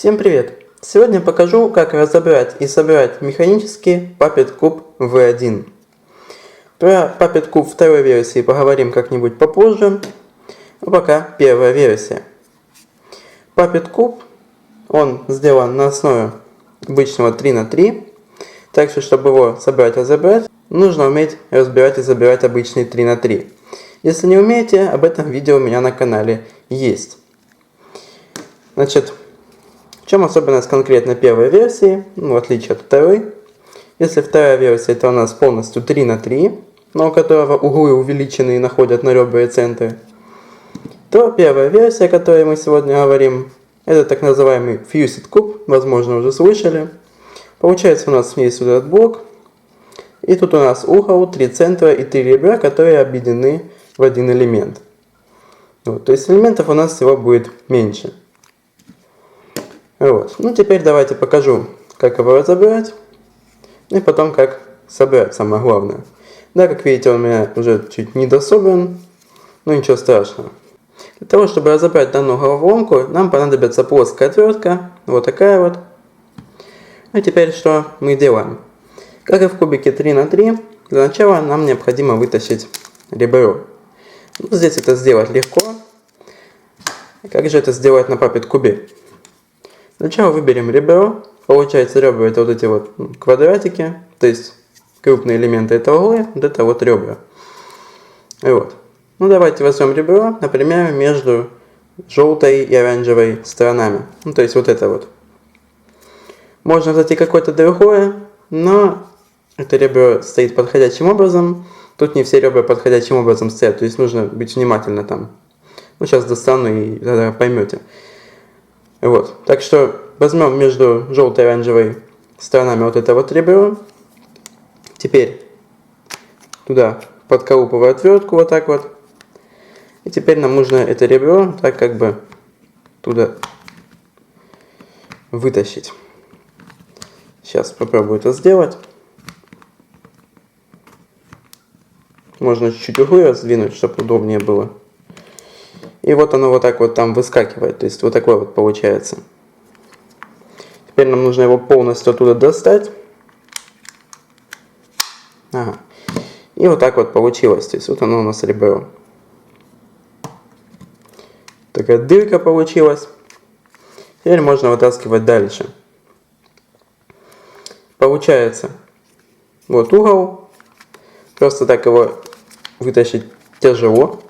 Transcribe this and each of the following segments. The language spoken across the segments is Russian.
Всем привет! Сегодня покажу, как разобрать и собрать механически Puppet Cube V1. Про Puppet Cube второй версии поговорим как-нибудь попозже, а пока первая версия. Puppet Cube, он сделан на основе обычного 3х3, так что, чтобы его собрать и разобрать, нужно уметь разбирать и забирать обычный 3х3. Если не умеете, об этом видео у меня на канале есть. Значит, в чем особенность конкретно первой версии, в отличие от второй? Если вторая версия, это у нас полностью 3х3, но у которого углы увеличены и находят на ребра и центры, то первая версия, о которой мы сегодня говорим, это так называемый Fused Cube, возможно уже слышали. Получается у нас есть вот этот блок, и тут у нас угол, 3 центра и 3 ребра, которые объединены в один элемент. Вот, то есть элементов у нас всего будет меньше. Вот. Ну теперь давайте покажу, как его разобрать, и потом как собрать, самое главное. Да, как видите, он у меня уже чуть недособран, но ничего страшного. Для того, чтобы разобрать данную головоломку, нам понадобится плоская отвертка, вот такая вот. И теперь что мы делаем? Как и в кубике 3х3, для начала нам необходимо вытащить ребро. Ну, здесь это сделать легко. Как же это сделать на Puppet Cube? Сначала выберем ребро. Получается, ребра это вот эти вот квадратики, то есть крупные элементы это углы, вот это вот ребра. Вот. Ну давайте возьмем ребро, например, между желтой и оранжевой сторонами. Ну то есть вот это вот. Можно взять и какое-то другое, но это ребро стоит подходящим образом. Тут не все ребра подходящим образом стоят, то есть нужно быть внимательно там. Ну сейчас достану и тогда поймете. Вот, так что возьмем между желтой и оранжевой сторонами вот это вот ребро. Теперь туда подколупываю отвертку вот так вот. И теперь нам нужно это ребро так как бы туда вытащить. Сейчас попробую это сделать. Можно чуть-чуть углы раздвинуть, чтобы удобнее было. И вот оно вот так вот там выскакивает, то есть вот такое вот получается. Теперь нам нужно его полностью оттуда достать. Ага. И вот так вот получилось, то есть вот оно у нас ребро. Такая дырка получилась. Теперь можно вытаскивать дальше. Получается вот угол. Просто так его вытащить тяжело,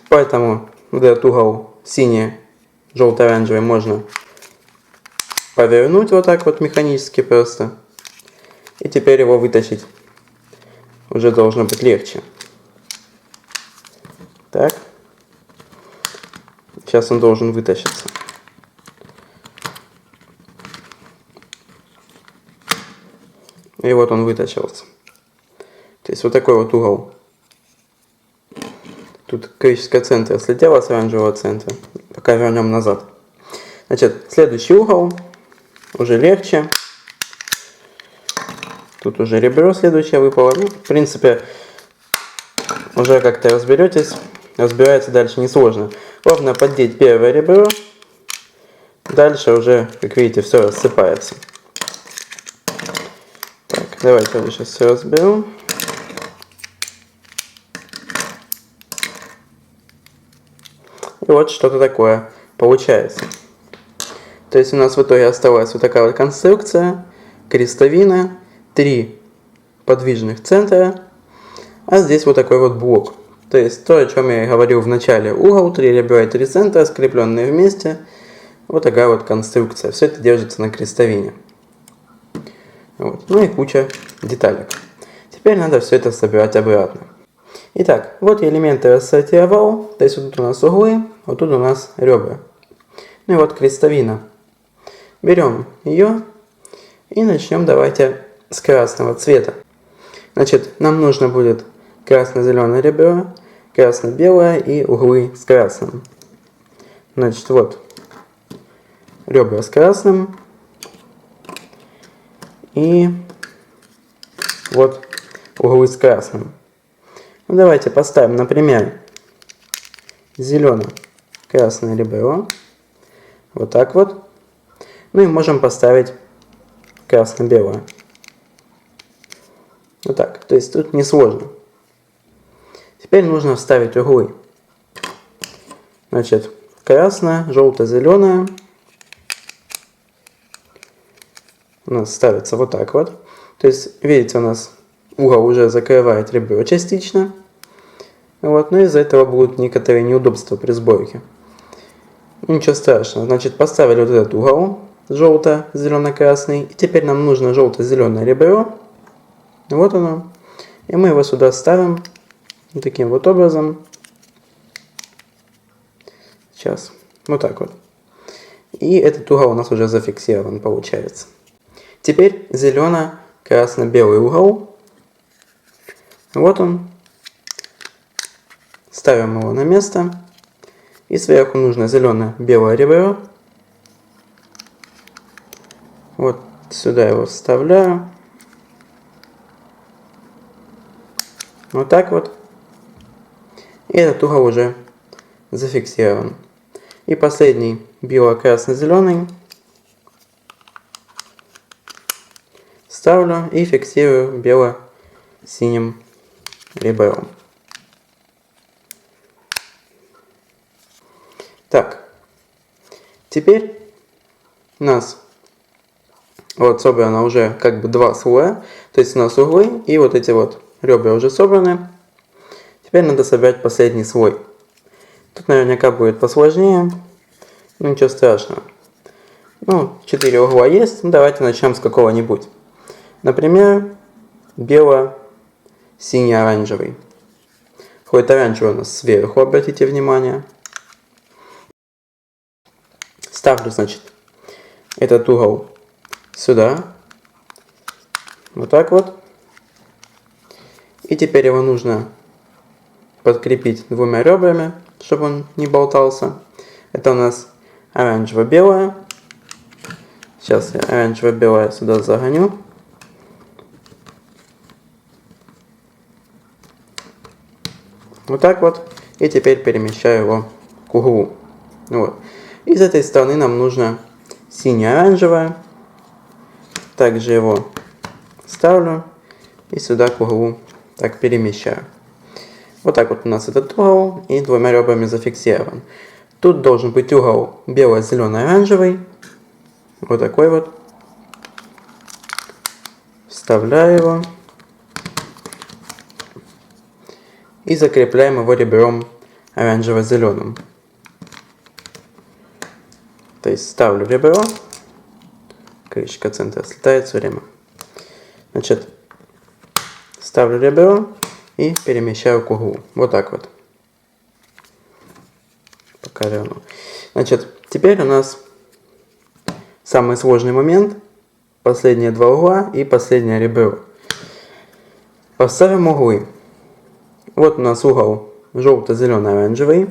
поэтому вот этот угол синий, желто-оранжевый можно повернуть вот так вот механически просто. И теперь его вытащить уже должно быть легче. Так. Сейчас он должен вытащиться. И вот он вытащился. То есть вот такой вот угол. Тут критическое центр слетело с оранжевого центра. Пока вернем назад. Значит, следующий угол. Уже легче. Тут уже ребро следующее выпало. Ну, в принципе, уже как-то разберетесь. Разбирается дальше несложно. Главное поддеть первое ребро. Дальше уже, как видите, все рассыпается. Так, давайте я сейчас все разберу. И вот что-то такое получается. То есть у нас в итоге осталась вот такая вот конструкция, крестовина, 3 подвижных центра, а здесь вот такой вот блок. То есть то, о чем я говорил в начале, угол, 3 ребра и 3 центра, скрепленные вместе, вот такая вот конструкция. Все это держится на крестовине. Вот. Ну и куча деталек. Теперь надо все это собирать обратно. Итак, вот я элементы рассортировал, то есть вот тут у нас углы, вот тут у нас ребра. Ну и вот крестовина. Берем ее и начнем давайте с красного цвета. Значит, нам нужно будет красно-зеленое ребро, красно-белое и углы с красным. Значит, вот ребра с красным и вот углы с красным. Ну, давайте поставим, например, зеленое-красное ребро. Вот так вот. Ну и можем поставить красно-белое. Вот так. То есть тут несложно. Теперь нужно вставить углы. Значит, красное, желто-зеленое. У нас ставится вот так вот. То есть, видите, у нас угол уже закрывает ребро частично. Вот, но из-за этого будут некоторые неудобства при сборке. Ничего страшного. Значит, поставили вот этот угол желто-зелено-красный. И теперь нам нужно желто-зеленое ребро. Вот оно. И мы его сюда ставим вот таким вот образом. Сейчас. Вот так вот. И этот угол у нас уже зафиксирован, получается. Теперь зелено-красно-белый угол. Вот он. Ставим его на место. И сверху нужно зелено-белое ребро. Вот сюда его вставляю. Вот так вот. И этот угол уже зафиксирован. И последний бело-красно-зеленый. Ставлю и фиксирую бело-синим ребром. Так. Теперь у нас вот собрано уже как бы два слоя. То есть у нас углы и вот эти вот ребра уже собраны. Теперь надо собрать последний слой. Тут наверняка будет посложнее. Но ничего страшного. Ну, 4 угла есть. Ну, давайте начнем с какого-нибудь. Например, бело-синий-оранжевый. Хоть оранжевый у нас сверху, обратите внимание. Ставлю, значит, этот угол сюда. Вот так вот. И теперь его нужно подкрепить двумя ребрами, чтобы он не болтался. Это у нас оранжево-белое. Сейчас я оранжево-белое сюда загоню. Вот так вот. И теперь перемещаю его к углу. Вот. И с этой стороны нам нужно сине-оранжевое. Также его ставлю и сюда к углу так перемещаю. Вот так вот у нас этот угол и двумя ребрами зафиксирован. Тут должен быть угол бело-зеленый-оранжевый. Вот такой вот. Вставляю его. И закрепляем его ребром оранжево-зеленым. То есть ставлю ребро. Крышечка центра слетает все время. Значит, ставлю ребро и перемещаю к углу. Вот так вот. Пока верну. Значит, теперь у нас самый сложный момент. Последние два угла и последнее ребро. Поставим углы. Вот у нас угол желто-зеленый-оранжевый.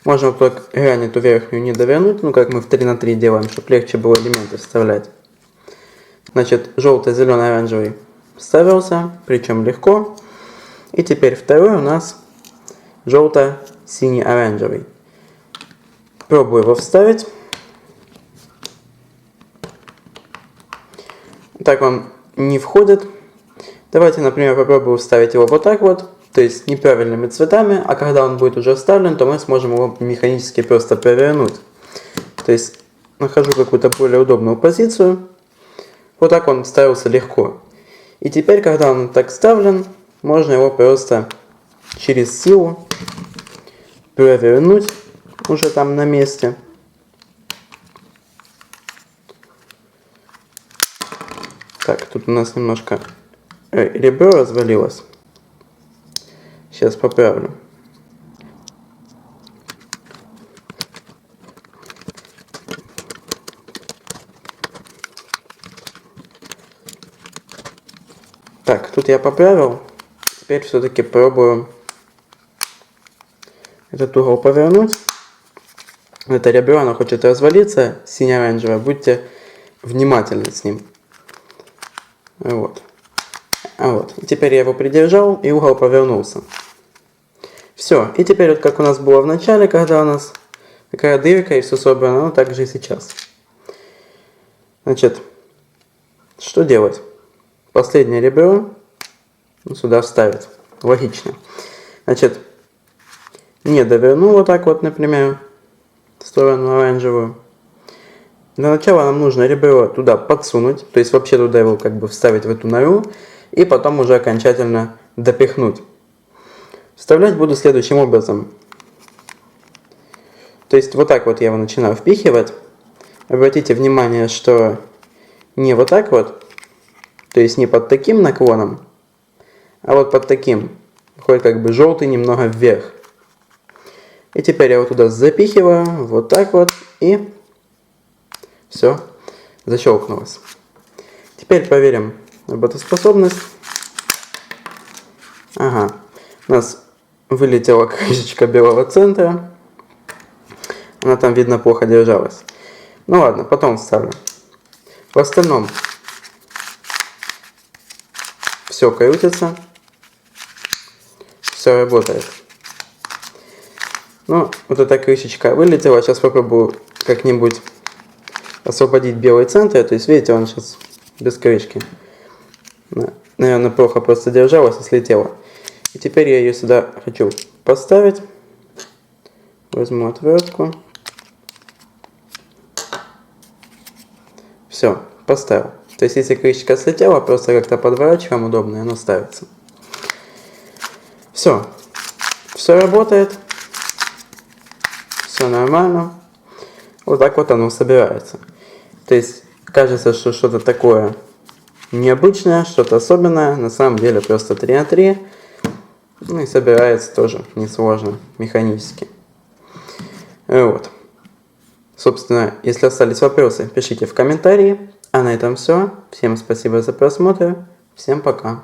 Можно только грань эту верхнюю не довернуть, ну как мы в 3 на 3 делаем, чтобы легче было элементы вставлять. Значит, желто-зеленый-оранжевый вставился, причем легко. И теперь второй у нас желто-синий-оранжевый. Пробую его вставить. Так он не входит. Давайте, например, попробую вставить его вот так вот. То есть неправильными цветами, а когда он будет уже вставлен, то мы сможем его механически просто перевернуть. То есть нахожу какую-то более удобную позицию. Вот так он вставился легко. И теперь, когда он так вставлен, можно его просто через силу перевернуть уже там на месте. Так, тут у нас немножко ребро развалилось. Сейчас поправлю. Так, тут я поправил. Теперь все-таки пробую этот угол повернуть. Это ребро, оно хочет развалиться, сине-оранжевое. Будьте внимательны с ним. Вот. Вот. И теперь я его придержал, и угол повернулся. Все. И теперь, вот как у нас было в начале, когда у нас такая дырка и все собрано, ну так же и сейчас. Значит, что делать? Последнее ребро сюда вставить. Логично. Значит, не доверну вот так вот, например, в сторону оранжевую. Для начала нам нужно ребро туда подсунуть, то есть вообще туда его как бы вставить в эту нору, и потом уже окончательно допихнуть. Вставлять буду следующим образом. То есть вот так вот я его начинаю впихивать. Обратите внимание, что не вот так вот, то есть не под таким наклоном, а вот под таким. Хоть как бы желтый немного вверх. И теперь я его туда запихиваю, вот так вот, и все, защелкнулось. Теперь проверим работоспособность. Ага, у нас вылетела крышечка белого центра. Она там, видно, плохо держалась. Ну ладно, потом вставлю. В остальном все крутится. Все работает. Ну, вот эта крышечка вылетела. Сейчас попробую как-нибудь освободить белый центр. То есть, видите, он сейчас без крышки. Наверное, плохо просто держалась и слетела. И теперь я ее сюда хочу поставить. Возьму отвертку. Все, поставил. То есть, если крышечка слетела, просто как-то подворачиваем удобно, и оно ставится. Все. Все работает. Все нормально. Вот так вот оно собирается. То есть, кажется, что что-то такое необычное, что-то особенное. На самом деле просто 3 на 3. Ну и собирается тоже несложно, механически. Вот. Собственно, если остались вопросы, пишите в комментарии. А на этом все. Всем спасибо за просмотр. Всем пока.